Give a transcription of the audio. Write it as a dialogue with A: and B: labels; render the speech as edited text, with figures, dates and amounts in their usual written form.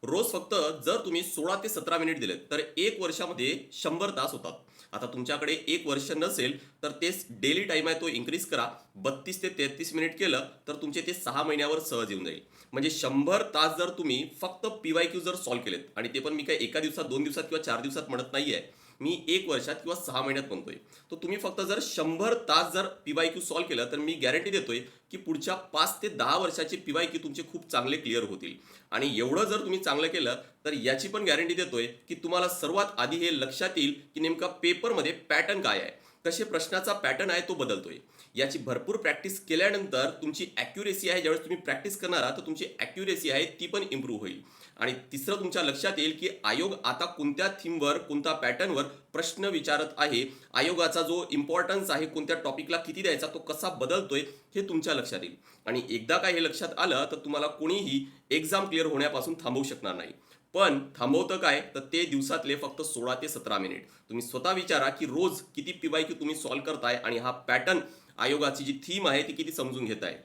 A: रोज फक्त जर तुम्ही 16 ते 17 मिनिट दिलेत, तर 1 वर्षामध्ये 100 तास होतात. आता तुमच्याकडे 1 वर्ष नसेल, तर तेच डेली टाईम आहे तो इन्क्रीज करा. 32 ते 33 मिनिट केलं, तर तुमचे ते 6 महिन्यावर सहज येऊन जाईल. म्हणजे 100 तास जर तुम्ही फक्त पी-वाय-क्यू जर सॉल्व्ह केलेत आणि ते पण मी काही एका दिवसात, 2 दिवसात किंवा 4 दिवसात म्हणत नाहीये. मी 1 वर्षात किंवा 6 महिन्यात म्हणतोय. तर तुम्ही फक्त जर 100 तास जर पी-वाय-क्यू सॉल्व्ह केलं, तर मी गॅरंटी देतोय, की पुढच्या 5 ते 10 वर्षाचे पी-वाय-क्यू तुमचे खूप चांगले क्लिअर होतील. आणि एवढं जर तुम्ही चांगलं केलं, तर याची पण गॅरंटी देतोय, की तुम्हाला सर्वात आधी हे लक्षात येईल, की नेमका पेपरमध्ये पॅटर्न काय आहे? कसे प्रश्नाचा पॅटर्न आहे तो बदलतोय. याची भरपूर प्रॅक्टिस केल्यानंतर तुमची ॲक्युरेसी आहे, ज्यावेळेस तुम्ही प्रॅक्टिस करणार आहात, तर तुमची ॲक्युरेसी आहे ती पण इम्प्रूव्ह होईल. आणि तिसरं तुमच्या लक्षात येईल, की आयोग आता कोणत्या थीमवर, कोणत्या पॅटर्नवर प्रश्न विचारत आहे. आयोगाचा जो इम्पॉर्टन्स आहे, कोणत्या टॉपिकला किती द्यायचा, तो कसा बदलतोय, हे तुमच्या लक्षात येईल. आणि एकदा का हे लक्षात आलं, तर तुम्हाला कोणीही एक्झाम क्लिअर होण्यापासून थांबवू शकणार नाही. पण थांबवतं काय? तर ते दिवसातले फक्त 16 ते 17 मिनिट. तुम्ही स्वतः विचारा, की रोज किती पी-वाय-क्यू तुम्ही सॉल्व्ह करताय आणि हा पॅटर्न आयोगाची जी थीम आहे ती किती समजून घेताय.